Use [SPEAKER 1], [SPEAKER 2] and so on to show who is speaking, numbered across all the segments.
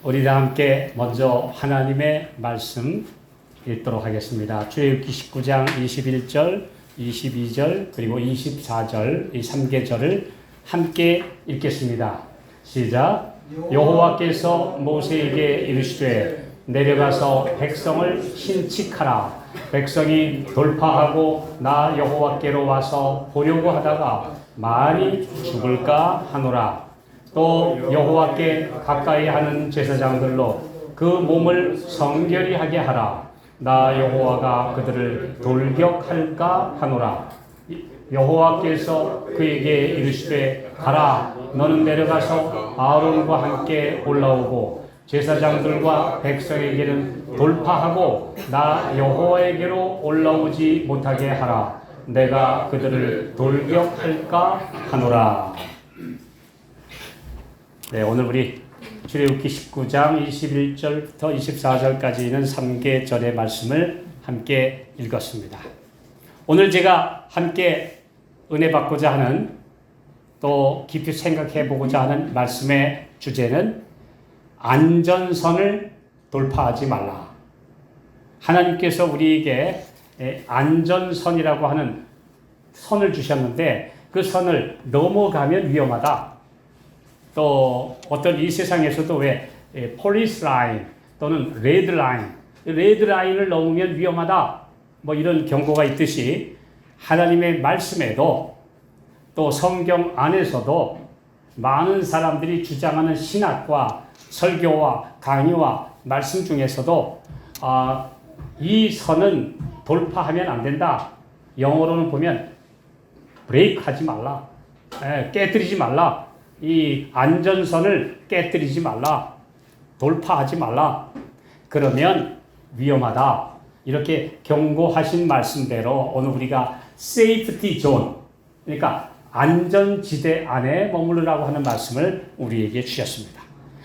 [SPEAKER 1] 우리 다 함께 먼저 하나님의 말씀 읽도록 하겠습니다. 출애굽기 19장 21절, 22절, 그리고 24절 이 3계절을 함께 읽겠습니다. 시작. 여호와께서 모세에게 이르시되 내려가서 백성을 신칙하라. 백성이 돌파하고 나 여호와께로 와서 보려고 하다가 많이 죽을까 하노라. 또 여호와께 가까이 하는 제사장들로 그 몸을 성결히 하게 하라. 나 여호와가 그들을 돌격할까 하노라. 여호와께서 그에게 이르시되 가라. 너는 내려가서 아론과 함께 올라오고 제사장들과 백성에게는 돌파하고 나 여호와에게로 올라오지 못하게 하라. 내가 그들을 돌격할까 하노라. 네, 오늘 우리 출애굽기 19장 21절부터 24절까지 있는 3계절의 말씀을 함께 읽었습니다. 오늘 제가 함께 은혜 받고자 하는 또 깊이 생각해 보고자 하는 말씀의 주제는 안전선을 돌파하지 말라. 하나님께서 우리에게 안전선이라고 하는 선을 주셨는데 그 선을 넘어가면 위험하다. 또 어떤 이 세상에서도 왜 폴리스 라인 또는 레드 라인을 넘으면 위험하다 뭐 이런 경고가 있듯이 하나님의 말씀에도 또 성경 안에서도 많은 사람들이 주장하는 신학과 설교와 강의와 말씀 중에서도 이 선은 돌파하면 안 된다. 영어로는 보면 브레이크 하지 말라. 깨뜨리지 말라. 이 안전선을 깨뜨리지 말라. 돌파하지 말라. 그러면 위험하다. 이렇게 경고하신 말씀대로 오늘 우리가 세이프티 존, 그러니까 안전지대 안에 머무르라고 하는 말씀을 우리에게 주셨습니다.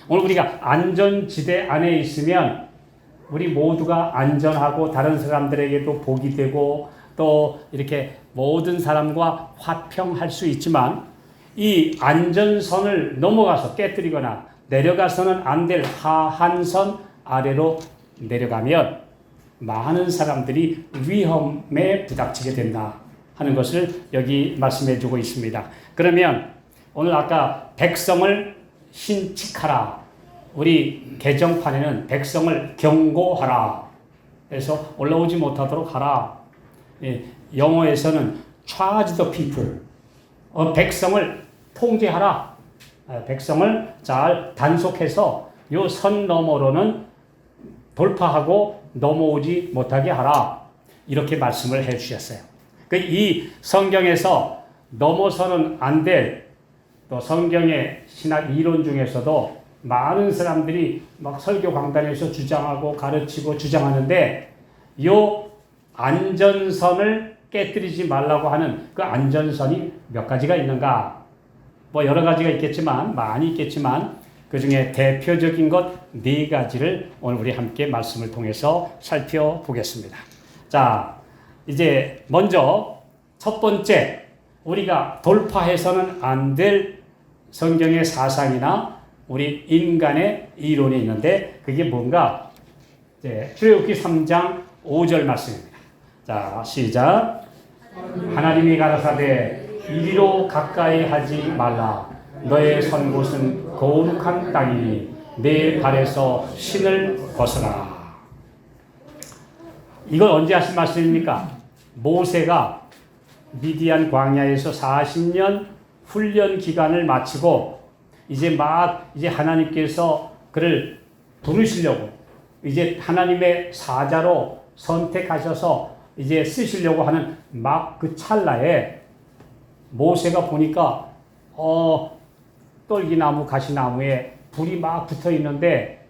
[SPEAKER 1] 오늘 우리가 안전지대 안에 있으면 우리 모두가 안전하고 다른 사람들에게도 복이 되고 또 이렇게 모든 사람과 화평할 수 있지만 이 안전선을 넘어가서 깨뜨리거나 내려가서는 안 될 하한선 아래로 내려가면 많은 사람들이 위험에 부닥치게 된다 하는 것을 여기 말씀해 주고 있습니다. 그러면 오늘 아까 백성을 신칙하라. 우리 개정판에는 백성을 경고하라. 그래서 올라오지 못하도록 하라. 영어에서는 charge the people. 백성을 통제하라. 백성을 잘 단속해서 요 선 너머로는 돌파하고 넘어오지 못하게 하라. 이렇게 말씀을 해 주셨어요. 이 성경에서 넘어서는 안 될 또 성경의 신학 이론 중에서도 많은 사람들이 막 설교 강단에서 주장하고 가르치고 주장하는데 요 안전선을 깨뜨리지 말라고 하는 그 안전선이 몇 가지가 있는가? 뭐 여러 가지가 있겠지만 많이 있겠지만 그 중에 대표적인 것 4가지를 오늘 우리 함께 말씀을 통해서 살펴보겠습니다. 자, 이제 먼저 첫 번째 우리가 돌파해서는 안 될 성경의 사상이나 우리 인간의 이론이 있는데 그게 뭔가? 출애굽기 3장 5절 말씀입니다. 자, 시작. 하나님이 가라사대 이리로 가까이 하지 말라. 너의 선 곳은 거룩한 땅이니 내 발에서 신을 벗어라. 이걸 언제 하신 말씀입니까? 모세가 미디안 광야에서 40년 훈련 기간을 마치고 이제 하나님께서 그를 부르시려고 이제 하나님의 사자로 선택하셔서 이제 쓰시려고 하는 막 그 찰나에 모세가 보니까 떨기나무 가시나무에 불이 막 붙어 있는데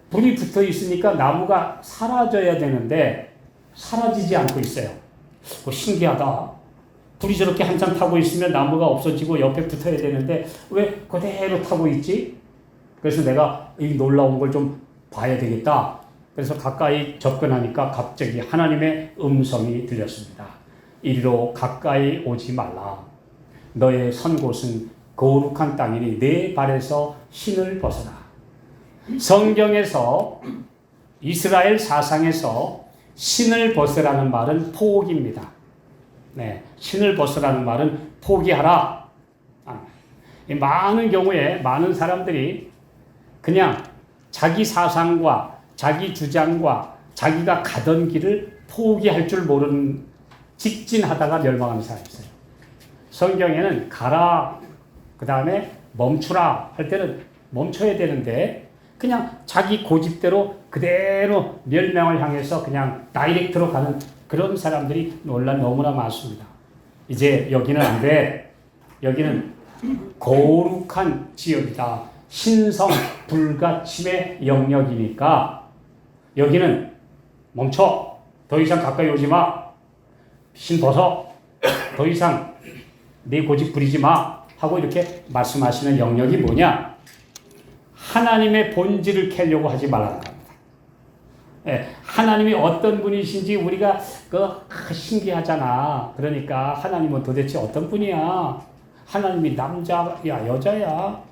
[SPEAKER 1] 불이 붙어 있으니까 나무가 사라져야 되는데 사라지지 않고 있어요. 신기하다. 불이 저렇게 한참 타고 있으면 나무가 없어지고 옆에 붙어야 되는데 왜 그대로 타고 있지? 그래서 내가 이 놀라운 걸 좀 봐야 되겠다. 그래서 가까이 접근하니까 갑자기 하나님의 음성이 들렸습니다. 이리로 가까이 오지 말라. 너의 선 곳은 거룩한 땅이니 내 발에서 신을 벗어라. 성경에서 이스라엘 사상에서 신을 벗으라는 말은 포기입니다. 네, 신을 벗으라는 말은 포기하라. 많은 경우에 많은 사람들이 그냥 자기 사상과 자기 주장과 자기가 가던 길을 포기할 줄 모르는 직진하다가 멸망하는 사람이 있어요. 성경에는 가라, 그 다음에 멈추라 할 때는 멈춰야 되는데 그냥 자기 고집대로 그대로 멸망을 향해서 그냥 다이렉트로 가는 그런 사람들이 너무나 많습니다. 이제 여기는 안 돼. 여기는 거룩한 지역이다. 신성 불가침의 영역이니까 여기는 멈춰. 더 이상 가까이 오지 마. 신 벗어. 더 이상 내 고집 부리지 마. 하고 이렇게 말씀하시는 영역이 뭐냐? 하나님의 본질을 캐려고 하지 말라는 겁니다. 예, 하나님이 어떤 분이신지 우리가 신기하잖아. 그러니까 하나님은 도대체 어떤 분이야? 하나님이 남자야, 여자야?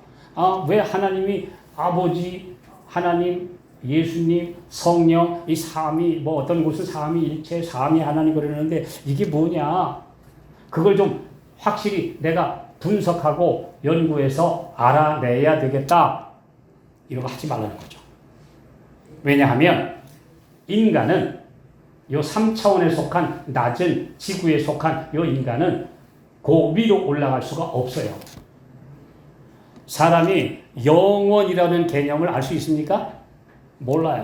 [SPEAKER 1] 왜 하나님이 아버지, 하나님, 예수님, 성령, 이 삼위, 뭐 어떤 곳은 삼위일체, 삼위 하나님 그러는데 이게 뭐냐? 그걸 좀 확실히 내가 분석하고 연구해서 알아내야 되겠다. 이런 거 하지 말라는 거죠. 왜냐하면 인간은 요 3차원에 속한 낮은 지구에 속한 요 인간은 그 위로 올라갈 수가 없어요. 사람이 영원이라는 개념을 알 수 있습니까? 몰라요.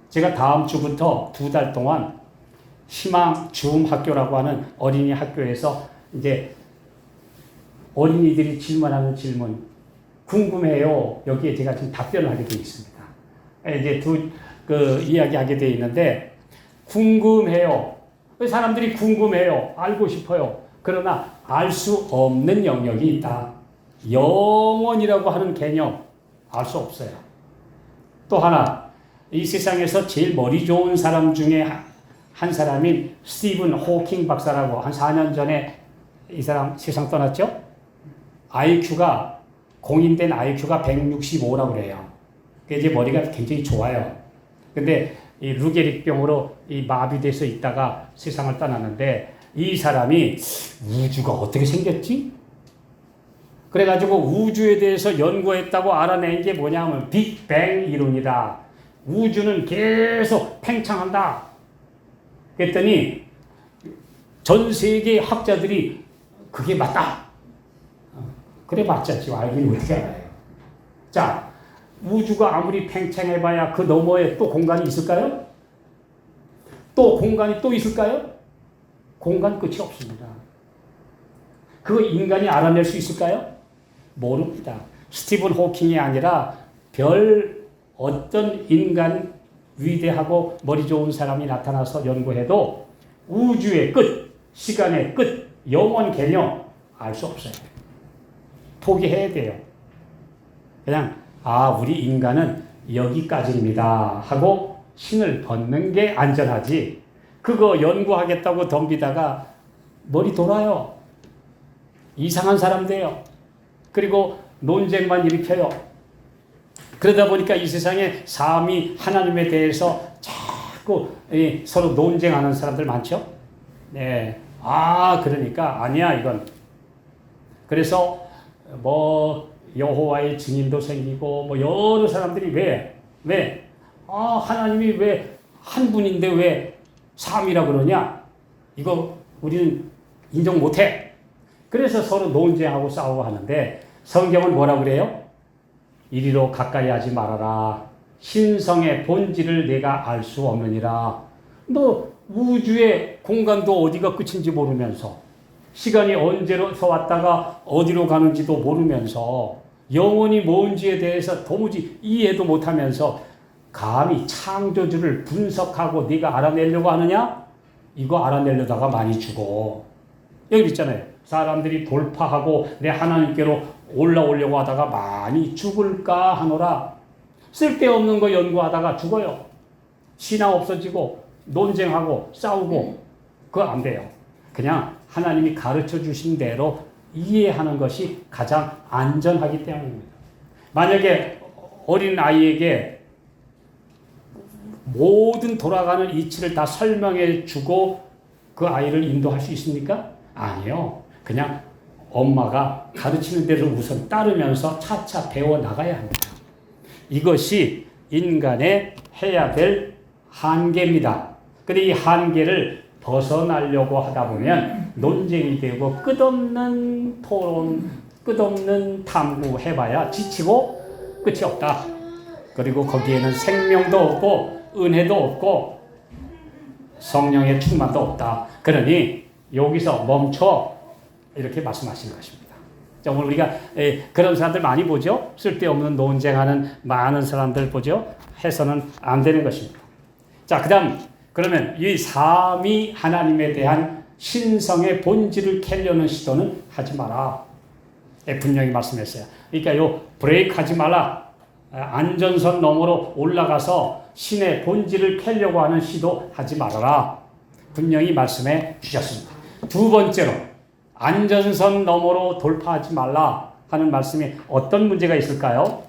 [SPEAKER 1] 제가 다음 주부터 2달 동안 희망 줌 학교라고 하는 어린이 학교에서 이제 어린이들이 질문하는 질문 궁금해요. 여기에 제가 지금 답변을 하게 되어 있습니다. 이제 이야기하게 되어 있는데 궁금해요. 사람들이 궁금해요. 알고 싶어요. 그러나 알 수 없는 영역이 있다. 영원이라고 하는 개념 알 수 없어요. 또 하나 이 세상에서 제일 머리 좋은 사람 중에 한 사람인 스티븐 호킹 박사라고 한 4년 전에 이 사람 세상 떠났죠? IQ가 공인된 IQ가 165라고 그래요. 이제 머리가 굉장히 좋아요. 근데 이 루게릭병으로 이 마비돼서 있다가 세상을 떠났는데 이 사람이 우주가 어떻게 생겼지? 그래가지고 우주에 대해서 연구했다고 알아낸 게 뭐냐면 빅뱅 이론이다. 우주는 계속 팽창한다. 그랬더니 전 세계 학자들이 그게 맞다. 그래 맞자 지금 알기는 어떻게 알아요? 자, 우주가 아무리 팽창해봐야 그 너머에 또 공간이 있을까요? 또 공간이 또 있을까요? 공간 끝이 없습니다. 그거 인간이 알아낼 수 있을까요? 모릅니다. 스티븐 호킹이 아니라 별 어떤 인간 위대하고 머리 좋은 사람이 나타나서 연구해도 우주의 끝, 시간의 끝, 영원 개념 알 수 없어요. 포기해야 돼요. 그냥 우리 인간은 여기까지입니다 하고 신을 벗는 게 안전하지. 그거 연구하겠다고 덤비다가 머리 돌아요. 이상한 사람 돼요. 그리고 논쟁만 일으켜요. 그러다 보니까 이 세상에 삼위 하나님에 대해서 자꾸 서로 논쟁하는 사람들 많죠? 네. 그러니까 아니야 이건. 그래서 여호와의 증인도 생기고 여러 사람들이 왜 하나님이 왜 한 분인데 왜 삼위라고 그러냐? 이거 우리는 인정 못해. 그래서 서로 논쟁하고 싸우고 하는데 성경은 뭐라고 그래요? 이리로 가까이 하지 말아라. 신성의 본질을 내가 알 수 없느니라. 너 우주의 공간도 어디가 끝인지 모르면서 시간이 언제로서 왔다가 어디로 가는지도 모르면서 영혼이 뭔지에 대해서 도무지 이해도 못하면서 감히 창조주를 분석하고 네가 알아내려고 하느냐? 이거 알아내려다가 많이 죽어. 여기 있잖아요. 사람들이 돌파하고 내 하나님께로 올라오려고 하다가 많이 죽을까 하노라. 쓸데없는 거 연구하다가 죽어요. 신앙 없어지고 논쟁하고 싸우고 그거 안 돼요. 그냥 하나님이 가르쳐 주신 대로 이해하는 것이 가장 안전하기 때문입니다. 만약에 어린 아이에게 모든 돌아가는 이치를 다 설명해 주고 그 아이를 인도할 수 있습니까? 아니요. 그냥 엄마가 가르치는 대로 우선 따르면서 차차 배워 나가야 합니다. 이것이 인간의 해야 될 한계입니다. 근데 이 한계를 벗어나려고 하다 보면 논쟁이 되고 끝없는 토론, 끝없는 탐구 해봐야 지치고 끝이 없다. 그리고 거기에는 생명도 없고 은혜도 없고 성령의 충만도 없다. 그러니 여기서 멈춰 이렇게 말씀하시는 것입니다. 자, 오늘 우리가 그런 사람들 많이 보죠. 쓸데없는 논쟁하는 많은 사람들 보죠. 해서는 안 되는 것입니다. 자, 그러면 이 삼위 하나님에 대한 신성의 본질을 캐려는 시도는 하지 마라. 분명히 말씀했어요. 그러니까 요 브레이크 하지 말라. 안전선 너머로 올라가서 신의 본질을 캐려고 하는 시도 하지 말아라. 분명히 말씀해 주셨습니다. 두 번째로 안전선 너머로 돌파하지 말라 하는 말씀이 어떤 문제가 있을까요?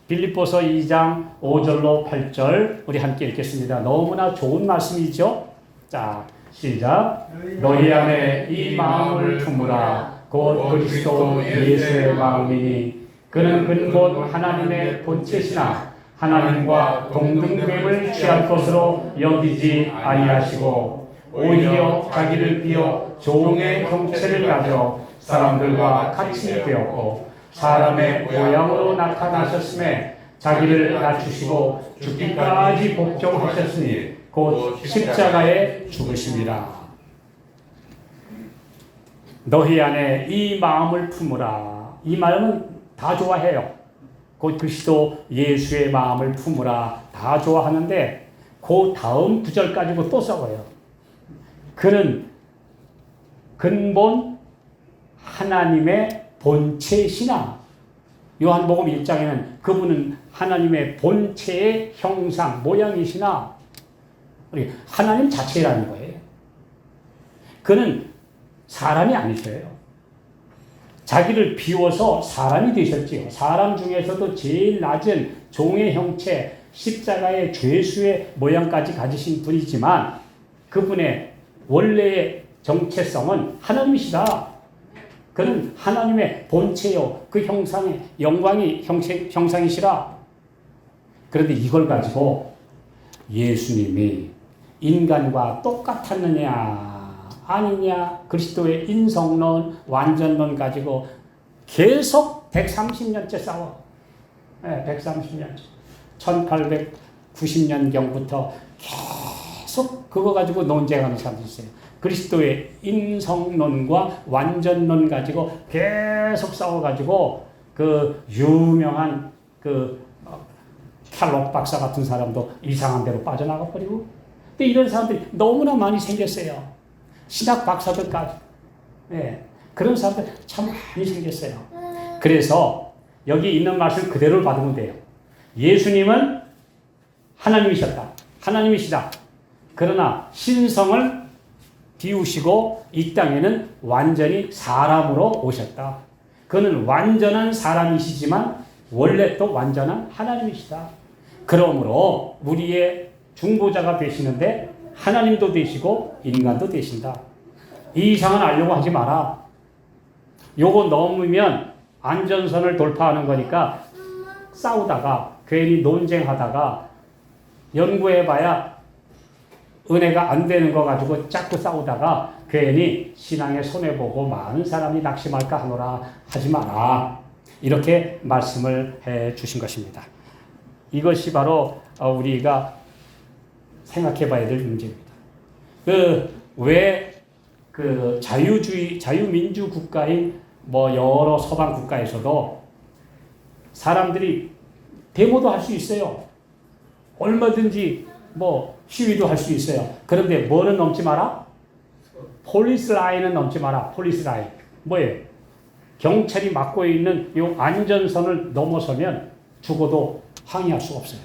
[SPEAKER 1] 빌립보서 2장 5절로 8절 우리 함께 읽겠습니다. 너무나 좋은 말씀이죠. 자, 시작. 너희 안에 이 마음을 품으라. 곧 그리스도 예수의 마음이니 그는 근본 하나님의 본체시나 하나님과 동등됨을 취할 것으로 여기지 아니하시고 오히려 자기를 비워 종의 형체를 가져 사람들과 같이 되었고 사람의 모양으로 나타나셨음에 자기를 낮추시고 죽기까지 복종하셨으니 곧 십자가에 죽으심이라. 너희 안에 이 마음을 품으라. 이 마음은 다 좋아해요. 곧 그리스도 예수의 마음을 품으라. 다 좋아하는데 그 다음 구절 가지고 또 싸워요. 그는 근본 하나님의 본체시나. 요한복음 1장에는 그분은 하나님의 본체의 형상, 모양이시나. 하나님 자체라는 거예요. 그는 사람이 아니셔요. 자기를 비워서 사람이 되셨지요. 사람 중에서도 제일 낮은 종의 형체, 십자가의 죄수의 모양까지 가지신 분이지만 그분의 원래의 정체성은 하나님이시다. 그는 하나님의 본체요. 그 형상의 영광이 형상이시라. 그런데 이걸 가지고 예수님이 인간과 똑같았느냐 아니냐 그리스도의 인성론 완전론 가지고 계속 130년째 싸워. 네, 130년째. 1890년경부터 계속 그거 가지고 논쟁하는 사람들이 있어요. 그리스도의 인성론과 완전론 가지고 계속 싸워가지고 그 유명한 칼록 박사 같은 사람도 이상한 데로 빠져나가 버리고. 근데 이런 사람들이 너무나 많이 생겼어요. 신학 박사들까지. 네, 그런 사람들 참 많이 생겼어요. 그래서 여기 있는 말씀 그대로 받으면 돼요. 예수님은 하나님이셨다. 하나님이시다. 그러나 신성을 비우시고 이 땅에는 완전히 사람으로 오셨다. 그는 완전한 사람이시지만 원래 또 완전한 하나님이시다. 그러므로 우리의 중보자가 되시는데 하나님도 되시고 인간도 되신다. 이 이상은 알려고 하지 마라. 요거 넘으면 안전선을 돌파하는 거니까 싸우다가 괜히 논쟁하다가 연구해봐야 은혜가 안 되는 거 가지고 자꾸 싸우다가 괜히 신앙에 손해보고 많은 사람이 낙심할까 하노라. 하지 마라. 이렇게 말씀을 해 주신 것입니다. 이것이 바로 우리가 생각해 봐야 될 문제입니다. 왜 자유민주 국가인 여러 서방 국가에서도 사람들이 데모도 할 수 있어요. 얼마든지 시위도 할 수 있어요. 그런데 뭐는 넘지 마라? 폴리스 라인은 넘지 마라. 폴리스 라인. 뭐예요? 경찰이 막고 있는 이 안전선을 넘어서면 죽어도 항의할 수가 없어요.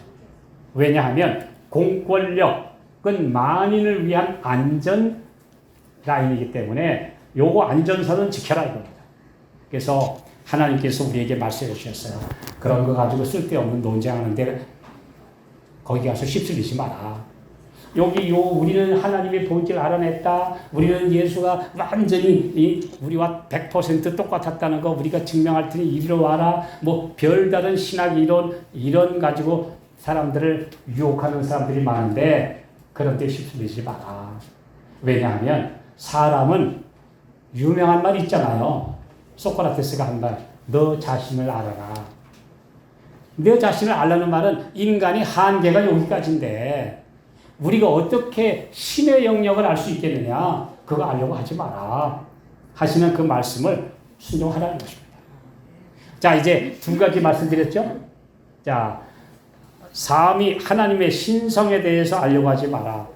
[SPEAKER 1] 왜냐하면 공권력은 만인을 위한 안전 라인이기 때문에 요거 안전선은 지켜라 이겁니다. 그래서 하나님께서 우리에게 말씀해 주셨어요. 그런 거 가지고 쓸데없는 논쟁하는데 거기 가서 휩쓸리지 마라. 우리는 하나님의 본질을 알아냈다. 우리는 예수가 완전히 우리와 100% 똑같았다는 거 우리가 증명할 테니 이리로 와라. 뭐 별다른 신학 이론 가지고 사람들을 유혹하는 사람들이 많은데 그런 데 휩쓸리지 마라. 왜냐하면 사람은 유명한 말 있잖아요. 소크라테스가 한 말, 너 자신을 알아라. 너 자신을 알라는 말은 인간의 한계가 여기까지인데 우리가 어떻게 신의 영역을 알 수 있겠느냐? 그거 알려고 하지 마라. 하시는 그 말씀을 순종하라는 것입니다. 자, 이제 두 가지 말씀드렸죠? 자, 하나님의 신성에 대해서 알려고 하지 마라.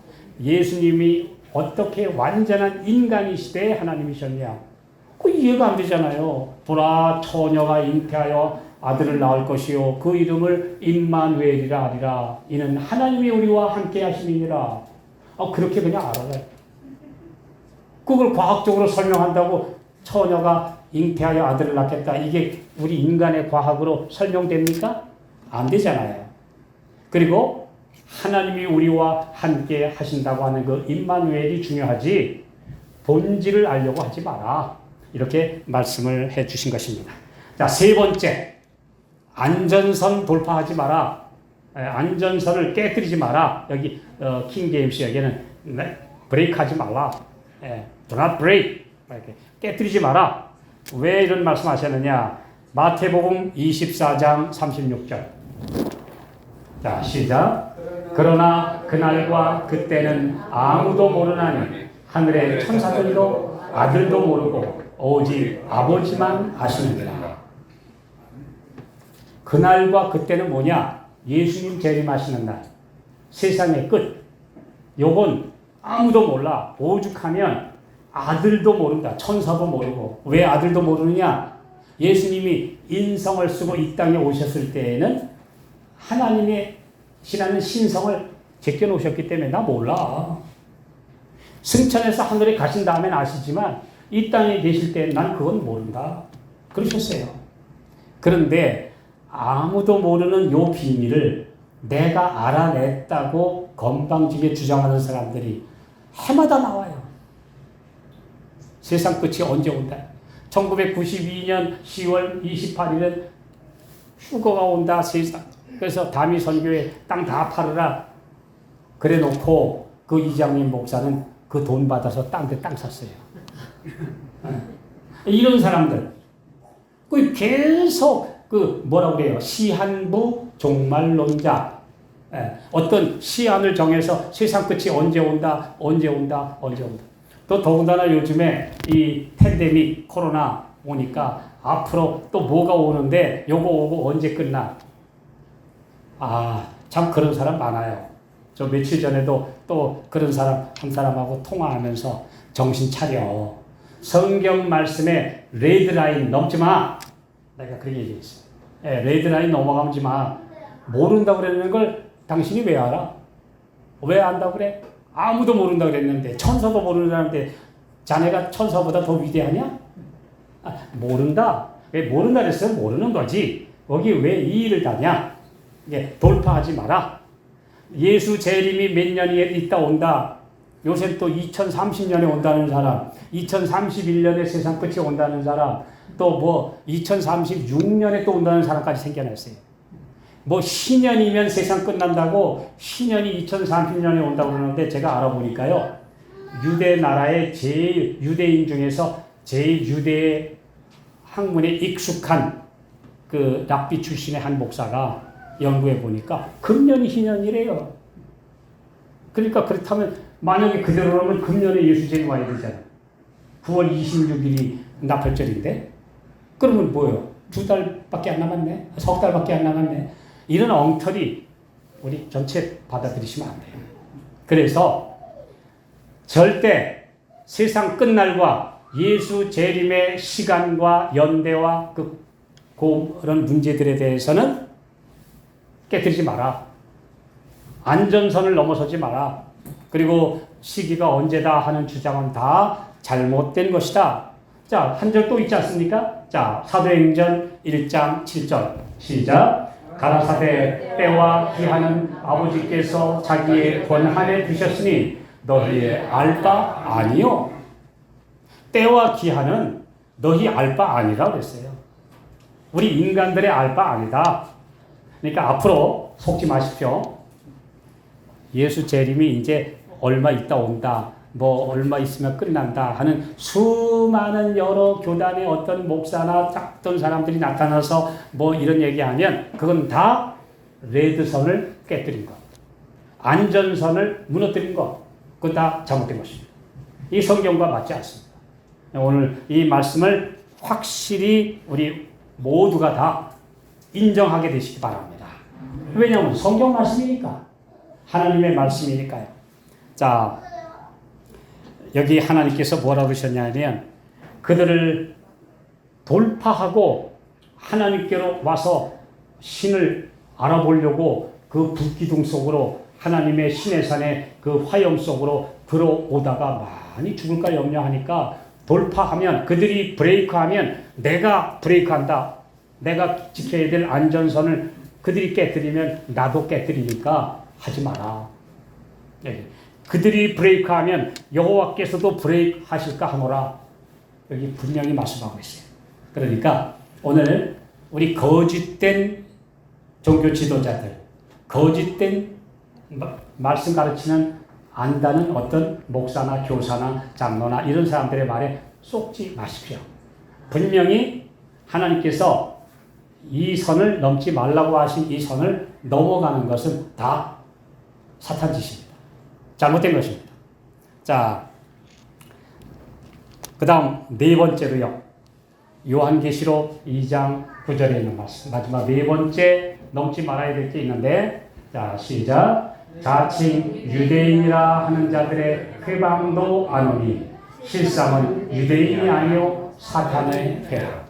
[SPEAKER 1] 예수님이 어떻게 완전한 인간이시되 하나님이셨냐? 그 이해가 안 되잖아요. 보라, 처녀가 잉태하여 아들을 낳을 것이요 그 이름을 임마누엘이라 하리라. 이는 하나님이 우리와 함께 하심이니라. 그렇게 그냥 알아요. 그걸 과학적으로 설명한다고 처녀가 잉태하여 아들을 낳겠다. 이게 우리 인간의 과학으로 설명됩니까? 안 되잖아요. 그리고 하나님이 우리와 함께 하신다고 하는 그 임마누엘이 중요하지 본질을 알려고 하지 마라. 이렇게 말씀을 해 주신 것입니다. 자, 세 번째. 안전선 돌파하지 마라. 안전선을 깨뜨리지 마라. 여기 킹제임스 여기는 브레이크하지 말라. Do not break. 이렇게 깨뜨리지 마라. 왜 이런 말씀하셨느냐? 마태복음 24장 36절. 자, 시작. 그러나 그날과 그때는 아무도 모르나니 하늘의 천사들도 아들도 모르고 오직 아버지만 아시느니라. 그날과 그때는 뭐냐? 예수님 재림하시는 날. 세상의 끝. 요건 아무도 몰라. 오죽하면 아들도 모른다. 천사도 모르고. 왜 아들도 모르느냐? 예수님이 인성을 쓰고 이 땅에 오셨을 때에는 하나님의 시라는 신성을 제껴놓으셨기 때문에 나 몰라. 승천해서 하늘에 가신 다음엔 아시지만 이 땅에 계실 때 난 그건 모른다. 그러셨어요. 그런데 아무도 모르는 요 비밀을 내가 알아냈다고 건방지게 주장하는 사람들이 해마다 나와요. 세상 끝이 언제 온다. 1992년 10월 28일은 휴거가 온다 세상. 그래서 다미 선교회 땅 다 팔으라 그래 놓고 그 이장님 목사는 그 돈 받아서 땅 샀어요. 이런 사람들 계속 뭐라고 그래요? 시한부 종말론자. 어떤 시한을 정해서 세상 끝이 언제 온다. 또 더군다나 요즘에 이 팬데믹 코로나 오니까 앞으로 또 뭐가 오는데 요거 오고 언제 끝나. 참 그런 사람 많아요. 저 며칠 전에도 또 그런 사람 한 사람하고 통화하면서 정신 차려. 성경 말씀에 레드라인 넘지 마. 내가 그렇게 얘기했어요. 레드라인 넘어가지 마. 모른다고 그랬는 걸 당신이 왜 알아? 왜 안다고 그래? 아무도 모른다고 그랬는데 천사도 모르는데 자네가 천사보다 더 위대하냐? 모른다. 왜 모른다 그랬어요? 모르는 거지. 거기 왜 이 일을 다냐? 돌파하지 마라. 예수 재림이 몇 년이 있다 온다. 요새 또 2030년에 온다는 사람, 2031년에 세상 끝이 온다는 사람, 또 2036년에 또 온다는 사람까지 생겨났어요. 신년이면 세상 끝난다고 신년이 2030년에 온다고 그러는데 제가 알아보니까요. 유대 나라의 유대인 중에서 제일 유대 학문에 익숙한 그 랍비 출신의 한 목사가 연구해 보니까 금년이 희년이래요. 그러니까 그렇다면 만약에 그대로라면 금년에 예수 재림 와야 되잖아. 9월 26일이 나팔절인데 그러면 뭐예요? 2달밖에 안 남았네. 석 달밖에 안 남았네. 이런 엉터리 우리 전체 받아들이시면 안 돼요. 그래서 절대 세상 끝날과 예수 재림의 시간과 연대와 그런 문제들에 대해서는 깨뜨리지 마라. 안전선을 넘어서지 마라. 그리고 시기가 언제다 하는 주장은 다 잘못된 것이다. 자, 한 절 또 있지 않습니까? 자, 사도행전 1장 7절. 시작. 가라사대 때와 기한은 아버지께서 자기의 권한에 두셨으니 너희의 알 바 아니요. 때와 기한은 너희 알 바 아니라 그랬어요. 우리 인간들의 알 바 아니다. 그러니까 앞으로 속지 마십시오. 예수 재림이 이제 얼마 있다 온다. 뭐 얼마 있으면 끝난다 하는 수많은 여러 교단의 어떤 목사나 어떤 사람들이 나타나서 뭐 이런 얘기하면 그건 다 레드선을 깨뜨린 것. 안전선을 무너뜨린 것. 그건 다 잘못된 것입니다. 이 성경과 맞지 않습니다. 오늘 이 말씀을 확실히 우리 모두가 다 인정하게 되시기 바랍니다. 왜냐하면 성경 말씀이니까. 하나님의 말씀이니까요. 자, 여기 하나님께서 뭐라고 하셨냐면 그들을 돌파하고 하나님께로 와서 신을 알아보려고 그 불기둥 속으로 하나님의 신의 산의 그 화염 속으로 들어오다가 많이 죽을까 염려하니까 돌파하면 그들이 브레이크하면 내가 브레이크한다. 내가 지켜야 될 안전선을 그들이 깨뜨리면 나도 깨뜨리니까 하지 마라. 네. 그들이 브레이크하면 여호와께서도 브레이크 하실까 하노라. 여기 분명히 말씀하고 있어요. 그러니까 오늘 우리 거짓된 종교 지도자들, 거짓된 말씀 가르치는 안다는 어떤 목사나 교사나 장로나 이런 사람들의 말에 쏙지 마십시오. 분명히 하나님께서 이 선을 넘지 말라고 하신 이 선을 넘어가는 것은 다 사탄 짓입니다. 잘못된 것입니다. 자, 그 다음 네 번째로요. 요한계시록 2장 9절에 있는 말씀. 마지막 네 번째 넘지 말아야 될 게 있는데, 자, 시작. 자칭 유대인이라 하는 자들의 회방도 안 오니 실상은 유대인이 아니요 사탄의 회라.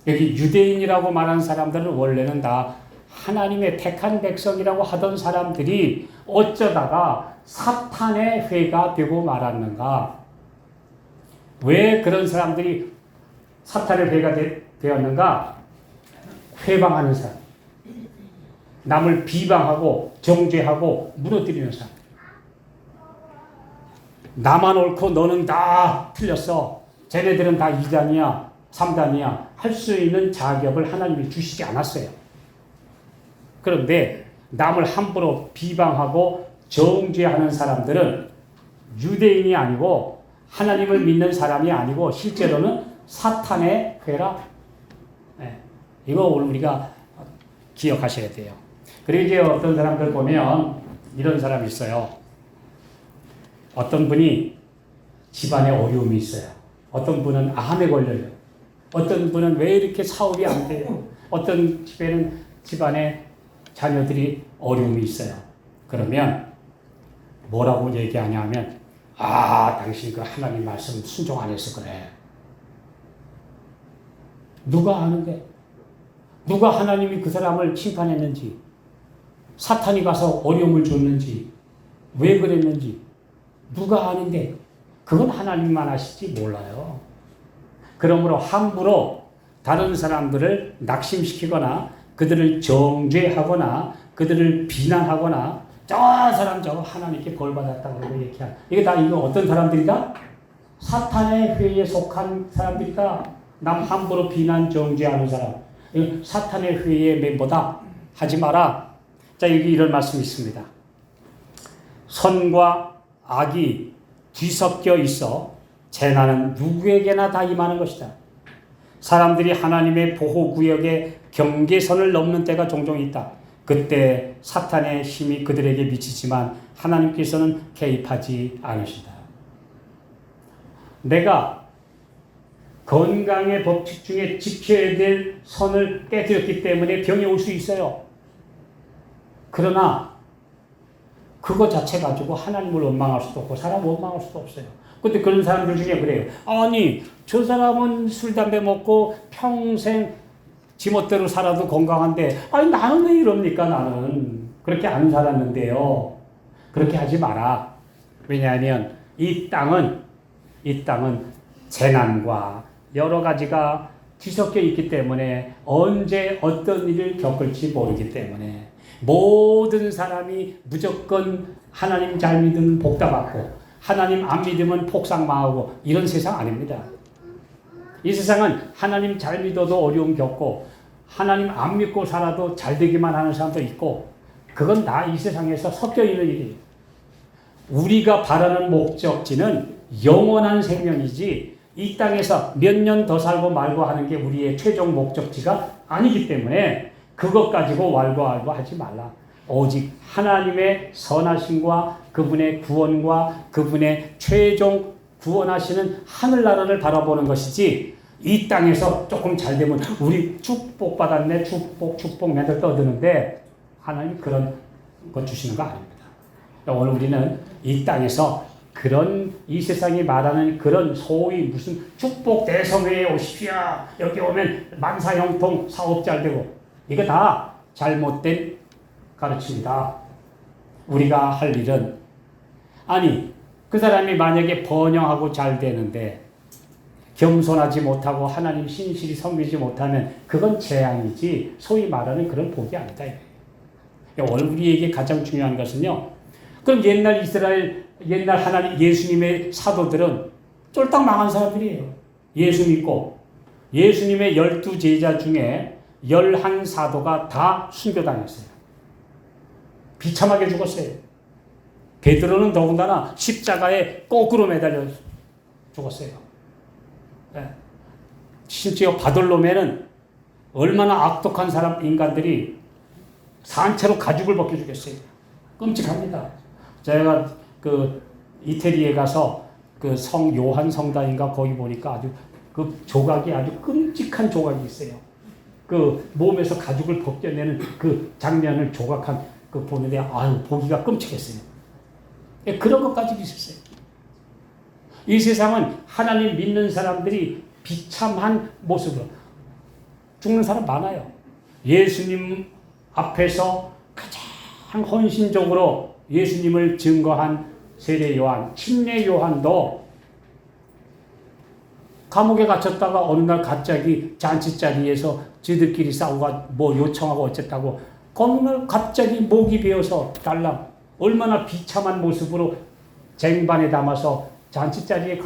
[SPEAKER 1] 여기 유대인이라고 말하는 사람들은 원래는 다 하나님의 택한 백성이라고 하던 사람들이 어쩌다가 사탄의 회가 되고 말았는가? 왜 그런 사람들이 사탄의 회가 되었는가? 회방하는 사람. 남을 비방하고 정죄하고 무너뜨리는 사람. 나만 옳고 너는 다 틀렸어. 쟤네들은 다 2단이야, 3단이야. 할 수 있는 자격을 하나님이 주시지 않았어요. 그런데 남을 함부로 비방하고 정죄하는 사람들은 유대인이 아니고 하나님을 믿는 사람이 아니고 실제로는 사탄의 회라. 네. 이거 오늘 우리가 기억하셔야 돼요. 그리고 이제 어떤 사람들 보면 이런 사람이 있어요. 어떤 분이 집안에 어려움이 있어요. 어떤 분은 암에 걸려요. 어떤 분은 왜 이렇게 사업이 안 돼요. 어떤 집안에 자녀들이 어려움이 있어요. 그러면 뭐라고 얘기하냐 하면 당신 그 하나님 말씀 순종 안 해서 그래. 누가 아는데? 누가 하나님이 그 사람을 심판했는지, 사탄이 가서 어려움을 줬는지, 왜 그랬는지 누가 아는데? 그건 하나님만 아시지 몰라요. 그러므로 함부로 다른 사람들을 낙심시키거나 그들을 정죄하거나 그들을 비난하거나 저 사람 저거 하나님께 벌 받았다 그러고 얘기한 이게 다 이거 어떤 사람들이다? 사탄의 회에 속한 사람들이다. 남 함부로 비난 정죄하는 사람. 사탄의 회의 멤버다. 하지 마라. 자, 여기 이런 말씀이 있습니다. 선과 악이 뒤섞여 있어 재난은 누구에게나 다 임하는 것이다. 사람들이 하나님의 보호구역의 경계선을 넘는 때가 종종 있다. 그때 사탄의 힘이 그들에게 미치지만 하나님께서는 개입하지 않으신다. 내가 건강의 법칙 중에 지켜야 될 선을 깨뜨렸기 때문에 병이 올 수 있어요. 그러나 그거 자체 가지고 하나님을 원망할 수도 없고 사람을 원망할 수도 없어요. 근데 그런 사람들 중에 그래요. 아니, 저 사람은 술, 담배 먹고 평생 지멋대로 살아도 건강한데, 아니, 나는 왜 이럽니까, 나는. 그렇게 안 살았는데요. 그렇게 하지 마라. 왜냐하면 이 땅은 재난과 여러 가지가 뒤섞여 있기 때문에 언제 어떤 일을 겪을지 모르기 때문에 모든 사람이 무조건 하나님 잘 믿으면 복다받고 하나님 안 믿으면 폭삭망하고 이런 세상 아닙니다. 이 세상은 하나님 잘 믿어도 어려움 겪고 하나님 안 믿고 살아도 잘 되기만 하는 사람도 있고 그건 다 이 세상에서 섞여 있는 일이에요. 우리가 바라는 목적지는 영원한 생명이지 이 땅에서 몇 년 더 살고 말고 하는 게 우리의 최종 목적지가 아니기 때문에 그것 가지고 왈가왈부 하지 말라. 오직 하나님의 선하심과 그분의 구원과 그분의 최종 구원하시는 하늘나라를 바라보는 것이지 이 땅에서 조금 잘 되면 우리 축복받았네 축복 맨날 떠드는데 하나님 그런 것 주시는 거 아닙니다. 오늘 우리는 이 땅에서 그런 이 세상이 말하는 그런 소위 무슨 축복 대성회에 오십시오. 여기 오면 만사형통 사업 잘 되고 이거 다 잘못된 가르침이다. 우리가 할 일은 아니 그 사람이 만약에 번영하고 잘 되는데 겸손하지 못하고 하나님 신실히 섬기지 못하면 그건 재앙이지 소위 말하는 그런 복이 아니다. 오늘 우리에게 가장 중요한 것은요. 그럼 옛날 이스라엘 옛날 하나님 예수님의 사도들은 쫄딱 망한 사람들이에요. 예수 믿고 예수님의 12제자 중에 11사도가 다 순교당했어요. 비참하게 죽었어요. 베드로는 더군다나 십자가에 거꾸로 매달려 죽었어요. 네. 심지어 바돌로메는 얼마나 악독한 사람 인간들이 산채로 가죽을 벗겨 죽였어요. 끔찍합니다. 제가 그 이태리에 가서 그 성 요한 성당인가 거기 보니까 아주 그 조각이 아주 끔찍한 조각이 있어요. 그 몸에서 가죽을 벗겨내는 그 장면을 조각한 그 보는데 아유 보기가 끔찍했어요. 그런 것까지도 있었어요. 이 세상은 하나님 믿는 사람들이 비참한 모습으로 죽는 사람 많아요. 예수님 앞에서 가장 헌신적으로 예수님을 증거한 세례 요한, 침례 요한도 감옥에 갇혔다가 어느 날 갑자기 잔치자리에서 지들끼리 싸우고 뭐 요청하고 어쨌다고 어느 날 갑자기 목이 베어서 달랑 얼마나 비참한 모습으로 쟁반에 담아서 잔치자리에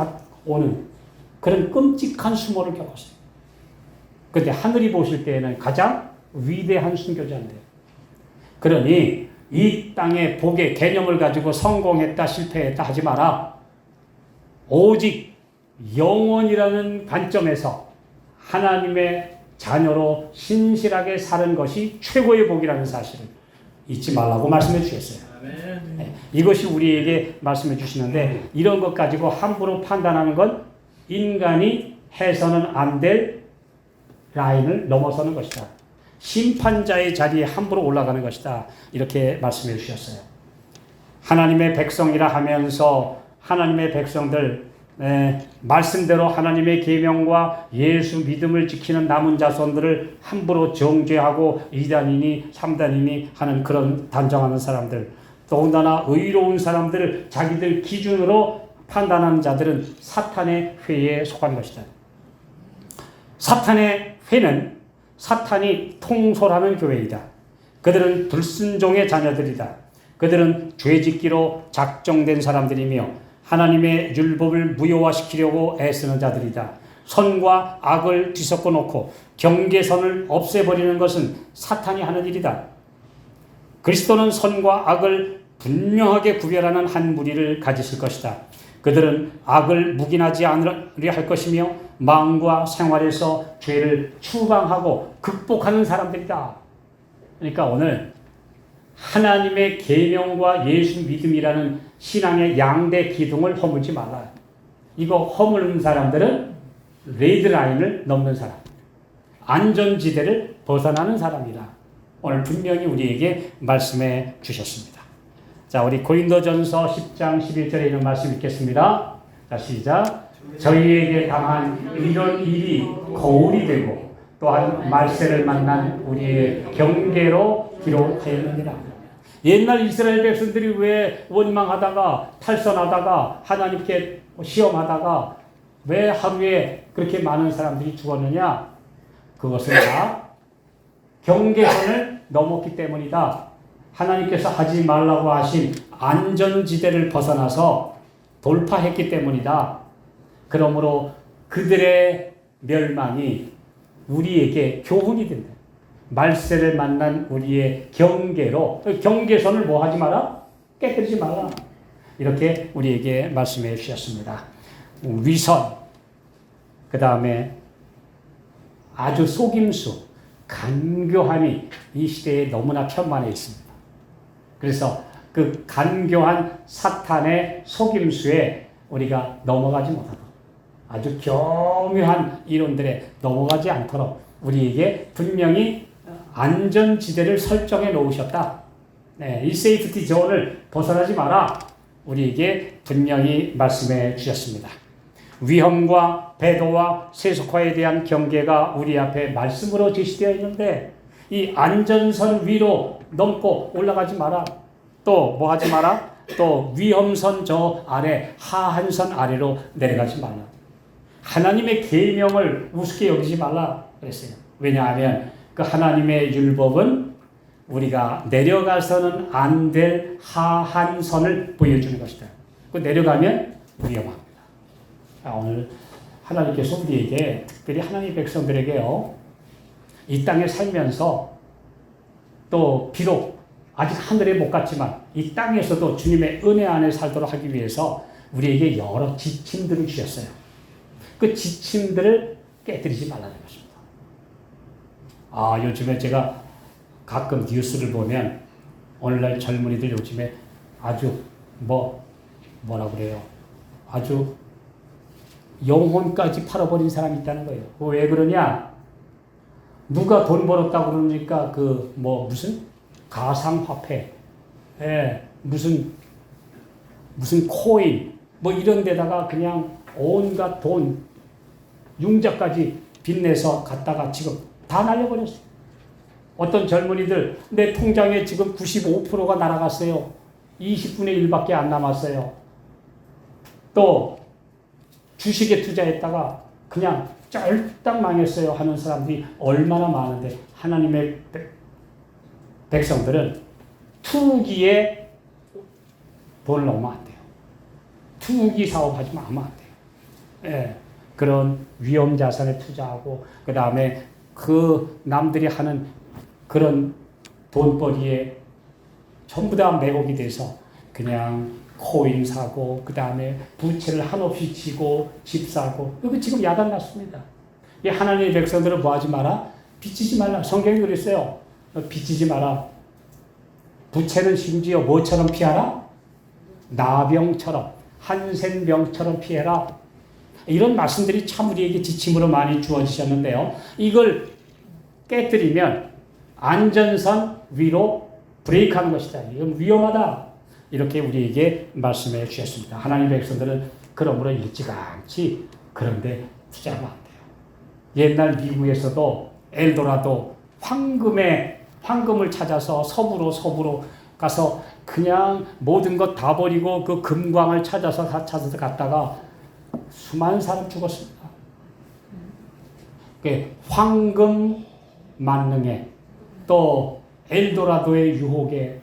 [SPEAKER 1] 오는 그런 끔찍한 수모를 겪었어요. 그런데 하늘이 보실 때에는 가장 위대한 순교자인데 그러니 이 땅의 복의 개념을 가지고 성공했다 실패했다 하지 마라. 오직 영원이라는 관점에서 하나님의 자녀로 신실하게 사는 것이 최고의 복이라는 사실을 잊지 말라고 말씀해 주셨어요. 네, 이것이 우리에게 말씀해 주시는데 이런 것 가지고 함부로 판단하는 건 인간이 해서는 안 될 라인을 넘어서는 것이다. 심판자의 자리에 함부로 올라가는 것이다. 이렇게 말씀해 주셨어요. 하나님의 백성이라 하면서 하나님의 백성들 말씀대로 하나님의 계명과 예수 믿음을 지키는 남은 자손들을 함부로 정죄하고 2단이니 3단이니 하는 그런 단정하는 사람들 더군다나 의로운 사람들을 자기들 기준으로 판단하는 자들은 사탄의 회에 속한 것이다. 사탄의 회는 사탄이 통솔하는 교회이다. 그들은 불순종의 자녀들이다. 그들은 죄짓기로 작정된 사람들이며 하나님의 율법을 무효화시키려고 애쓰는 자들이다. 선과 악을 뒤섞어 놓고 경계선을 없애버리는 것은 사탄이 하는 일이다. 그리스도는 선과 악을 분명하게 구별하는 한 무리를 가지실 것이다. 그들은 악을 묵인하지 않으려 할 것이며 마음과 생활에서 죄를 추방하고 극복하는 사람들이다. 그러니까 오늘 하나님의 계명과 예수 믿음이라는 신앙의 양대 기둥을 허물지 말라. 이거 허무는 사람들은 레드라인을 넘는 사람, 안전지대를 벗어나는 사람이다. 오늘 분명히 우리에게 말씀해 주셨습니다. 자, 우리 고린도전서 10장 11절에 있는 말씀 읽겠습니다. 자, 시작. 저희에게 당한 이런 일이 거울이 되고 또한 말세를 만난 우리의 경계로 기록하였느니라. 옛날 이스라엘 백성들이 왜 원망하다가 탈선하다가 하나님께 시험하다가 왜 하루에 그렇게 많은 사람들이 죽었느냐? 그것은 다 경계선을 넘었기 때문이다. 하나님께서 하지 말라고 하신 안전지대를 벗어나서 돌파했기 때문이다. 그러므로 그들의 멸망이 우리에게 교훈이 된다. 말세를 만난 우리의 경계로, 경계선을 뭐 하지 마라? 깨뜨리지 마라. 이렇게 우리에게 말씀해 주셨습니다. 위선, 그 다음에 아주 속임수, 간교함이 이 시대에 너무나 편만해 있습니다. 그래서 그 간교한 사탄의 속임수에 우리가 넘어가지 못하도록, 아주 교묘한 이론들에 넘어가지 않도록 우리에게 분명히 안전지대를 설정해 놓으셨다. 네, 이 세이프티 존을 벗어나지 마라. 우리에게 분명히 말씀해 주셨습니다. 위험과 배도와 세속화에 대한 경계가 우리 앞에 말씀으로 제시되어 있는데 이 안전선 위로 넘고 올라가지 마라. 또 뭐 하지 마라? 또 위험선 저 아래, 하한선 아래로 내려가지 말라. 하나님의 계명을 우습게 여기지 말라 그랬어요. 왜냐하면 그 하나님의 율법은 우리가 내려가서는 안 될 하한선을 보여주는 것이다. 그 내려가면 위험합니다. 오늘 하나님께서 우리에게, 특별히 하나님의 백성들에게요, 이 땅에 살면서 또 비록 아직 하늘에 못 갔지만 이 땅에서도 주님의 은혜 안에 살도록 하기 위해서 우리에게 여러 지침들을 주셨어요. 그 지침들을 깨뜨리지 말라는 것입니다. 요즘에 제가 가끔 뉴스를 보면 오늘날 젊은이들 요즘에 아주 뭐라 그래요? 아주 영혼까지 팔아버린 사람이 있다는 거예요. 왜 그러냐? 누가 돈 벌었다고 그러니까 무슨 가상화폐, 무슨 코인, 이런 데다가 그냥 온갖 돈, 융자까지 빚내서 갖다가 지금 다 날려버렸어요. 어떤 젊은이들, 내 통장에 지금 95%가 날아갔어요. 20분의 1밖에 안 남았어요. 또 주식에 투자했다가 그냥 쫄딱 망했어요 하는 사람들이 얼마나 많은데, 하나님의 백성들은 투기에 돈을 넣으면 안 돼요. 투기 사업하지 말면 안 돼요. 그런 위험 자산에 투자하고, 그 다음에 그 남들이 하는 그런 돈벌이에 전부 다 매복이 돼서 그냥 코인 사고, 그 다음에 부채를 한없이 지고 집 사고, 여기 지금 야단 났습니다. 이 하나님의 백성들은 뭐 하지 마라? 빚지지 말라. 성경이 그랬어요. 빚지지 마라. 부채는 심지어 뭐처럼 피하라? 나병처럼, 한센병처럼 피해라. 이런 말씀들이 참 우리에게 지침으로 많이 주어지셨는데요. 이걸 깨뜨리면 안전선 위로 브레이크하는 것이다. 이건 위험하다. 이렇게 우리에게 말씀해 주셨습니다. 하나님의 백성들은 그러므로 일찌감치 그런데 투자하면 안 돼요. 옛날 미국에서도 엘도라도 황금을 찾아서 서부로 가서 그냥 모든 것 다 버리고 그 금광을 찾아서 갔다가 수많은 사람 죽었습니다. 황금 만능에 또 엘도라도의 유혹에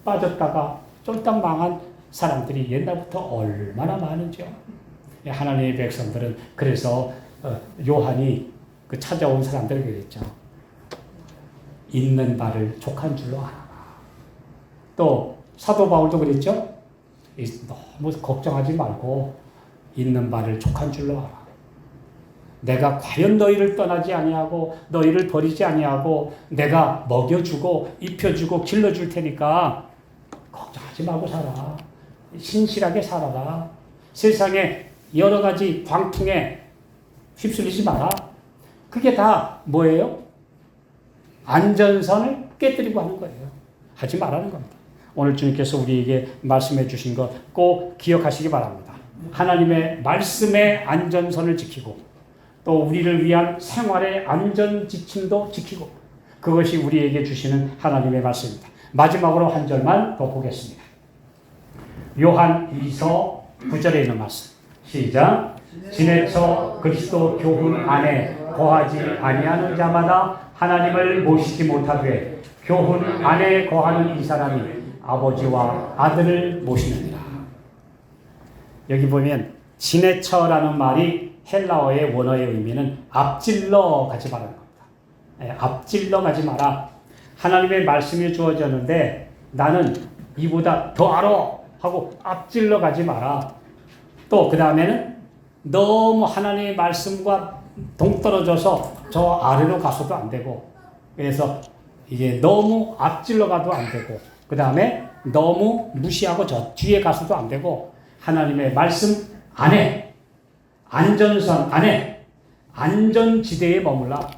[SPEAKER 1] 빠졌다가 쫄딱 망한 사람들이 옛날부터 얼마나 많은지요. 하나님의 백성들은 그래서 요한이 그 찾아온 사람들에게 그랬죠. 있는 바를 족한 줄로 알아라. 또 사도 바울도 그랬죠. 너무 걱정하지 말고 있는 바를 족한 줄로 알아. 내가 과연 너희를 떠나지 아니하고 너희를 버리지 아니하고 내가 먹여주고 입혀주고 길러줄 테니까 걱정하지 말고 살아. 신실하게 살아라. 세상에 여러 가지 광풍에 휩쓸리지 마라. 그게 다 뭐예요? 안전선을 깨뜨리고 하는 거예요. 하지 말라는 겁니다. 오늘 주님께서 우리에게 말씀해 주신 것 꼭 기억하시기 바랍니다. 하나님의 말씀의 안전선을 지키고 또 우리를 위한 생활의 안전 지침도 지키고, 그것이 우리에게 주시는 하나님의 말씀입니다. 마지막으로 한 절만 더 보겠습니다. 요한 2서 9절에 있는 말씀. 시작. 지내쳐 그리스도 교훈 안에 거하지 아니하는 자마다 하나님을 모시지 못하되 교훈 안에 거하는 이 사람이 아버지와 아들을 모시느니라. 여기 보면 지내쳐라는 말이 헬라어의 원어의 의미는 앞질러 가지 말라는 겁니다. 앞질러 가지 마라. 하나님의 말씀이 주어졌는데 나는 이보다 더 알아 하고 앞질러 가지 마라. 또 그 다음에는 너무 하나님의 말씀과 동떨어져서 저 아래로 가서도 안 되고, 그래서 이제 너무 앞질러 가도 안 되고, 그 다음에 너무 무시하고 저 뒤에 가서도 안 되고, 하나님의 말씀 안에, 안전선 안에, 안전지대에 머물라.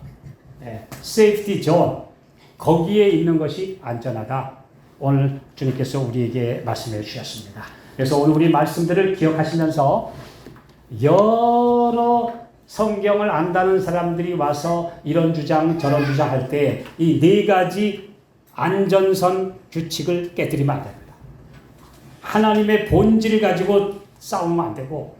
[SPEAKER 1] safety zone. 거기에 있는 것이 안전하다. 오늘 주님께서 우리에게 말씀해 주셨습니다. 그래서 오늘 우리 말씀들을 기억하시면서 여러 성경을 안다는 사람들이 와서 이런 주장 저런 주장 할 때 이 네 가지 안전선 규칙을 깨뜨리면 안 됩니다. 하나님의 본질을 가지고 싸우면 안 되고,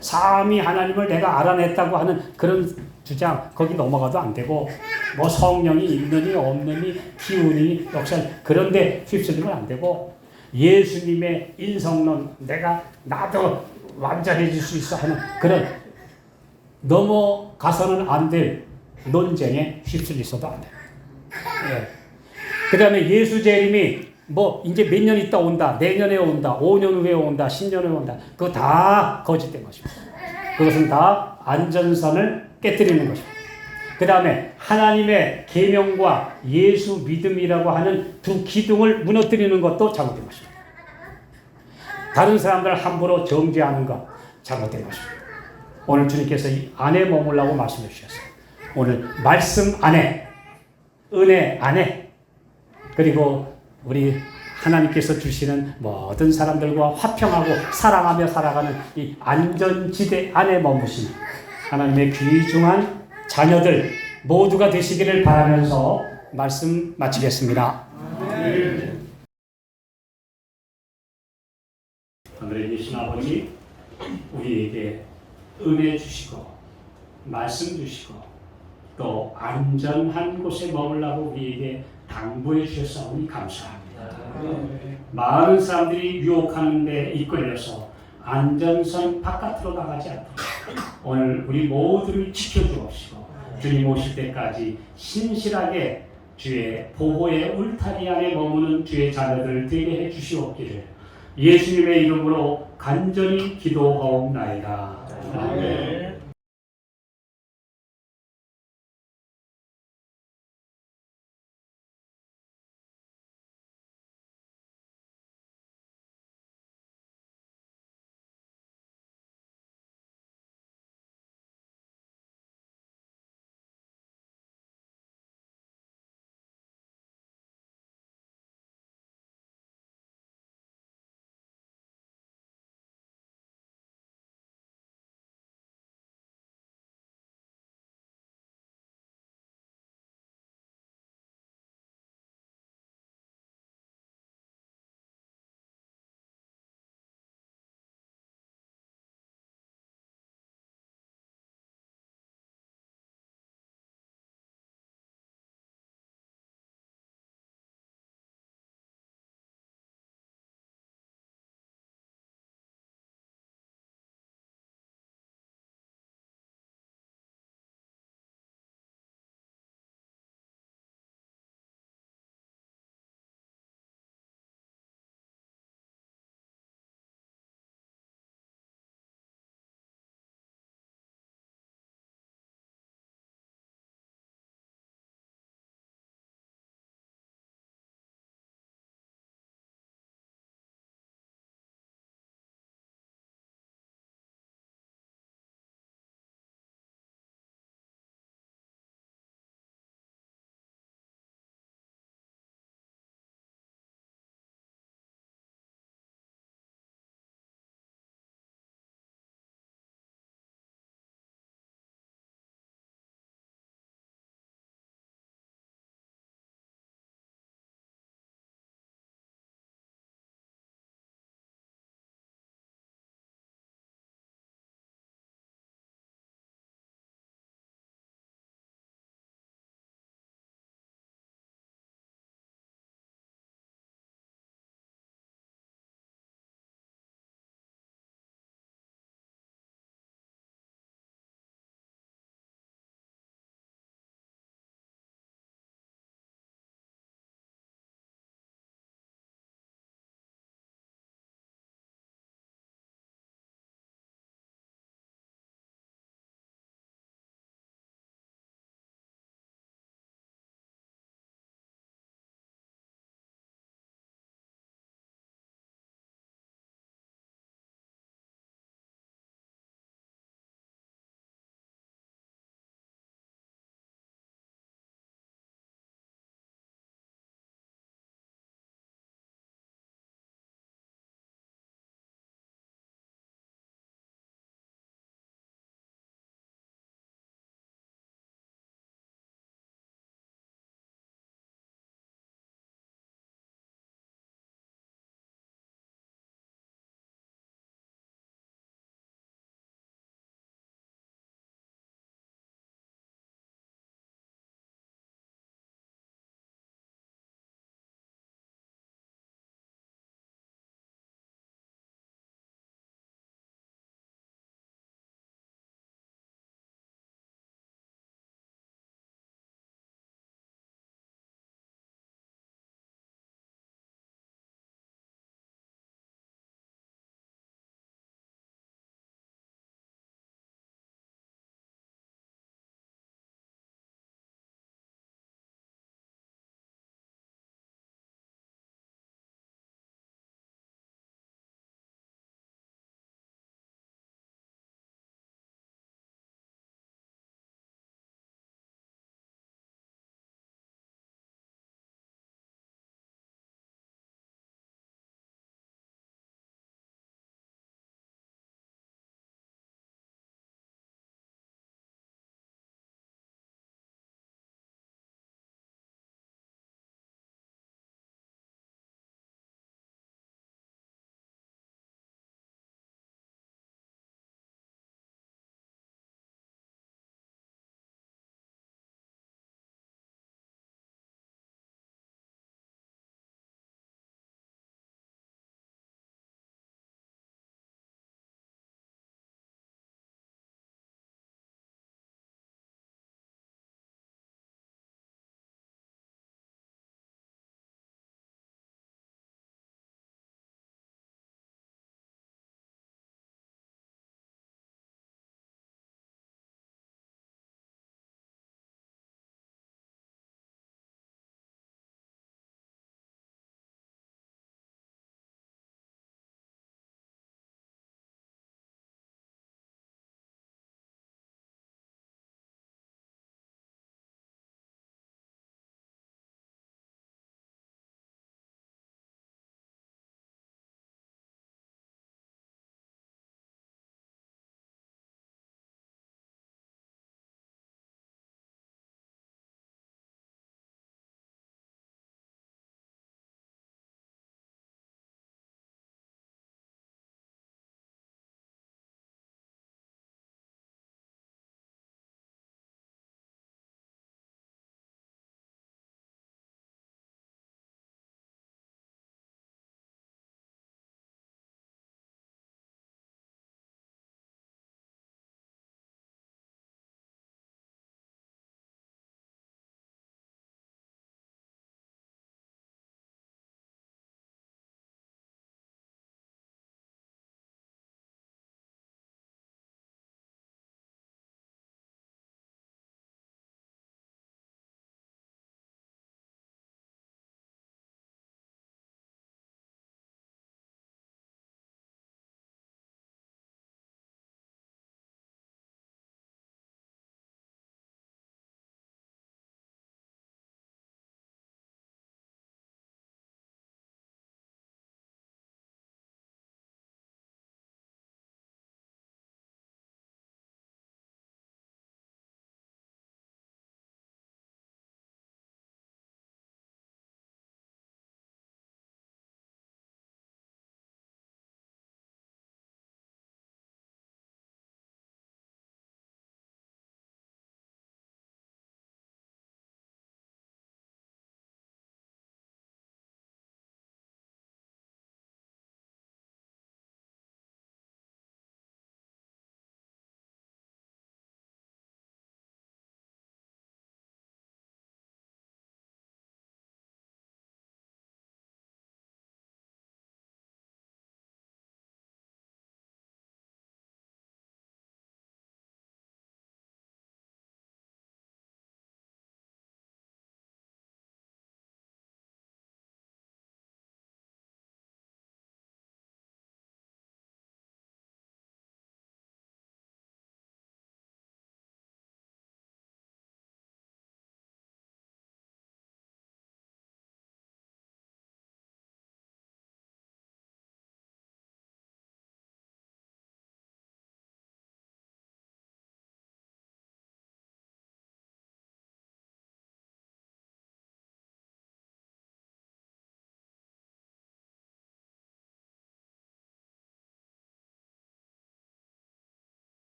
[SPEAKER 1] 삼위 하나님을 내가 알아냈다고 하는 그런 주장 거기 넘어가도 안 되고, 뭐 성령이 있느니 없느니 기운이 역사 그런데 휩쓸리면 안 되고, 예수님의 인성론 나도 완전해질 수 있어 하는 그런 넘어가서는 안 될 논쟁에 휩쓸리서도 안 돼요. 그 다음에 예수 재림이 뭐 이제 몇 년 있다 온다, 내년에 온다, 5년 후에 온다, 10년 후에 온다, 그거 다 거짓된 것입니다. 그것은 다 안전선을 깨뜨리는 것입니다. 그 다음에 하나님의 계명과 예수 믿음이라고 하는 두 기둥을 무너뜨리는 것도 잘못된 것입니다. 다른 사람들 함부로 정죄하는 것 잘못된 것입니다. 오늘 주님께서 이 안에 머물라고 말씀해 주셨어요. 오늘 말씀 안에, 은혜 안에, 그리고 우리 하나님께서 주시는 모든 사람들과 화평하고 사랑하며 살아가는 이 안전지대 안에 머무신 하나님의 귀중한 자녀들 모두가 되시기를 바라면서 말씀 마치겠습니다. 하늘에 계신 아버지, 우리에게 은혜 주시고 말씀 주시고 또 안전한 곳에 머물라고 우리에게 당부해 주셔서 감사합니다. 많은 사람들이 유혹하는 데 이끌려서 안전선 바깥으로 나가지 않도록 오늘 우리 모두를 지켜주옵시고 주님 오실 때까지 신실하게 주의 보호의 울타리 안에 머무는 주의 자녀들 되게 해 주시옵기를 예수님의 이름으로 간절히 기도하옵나이다. 아멘.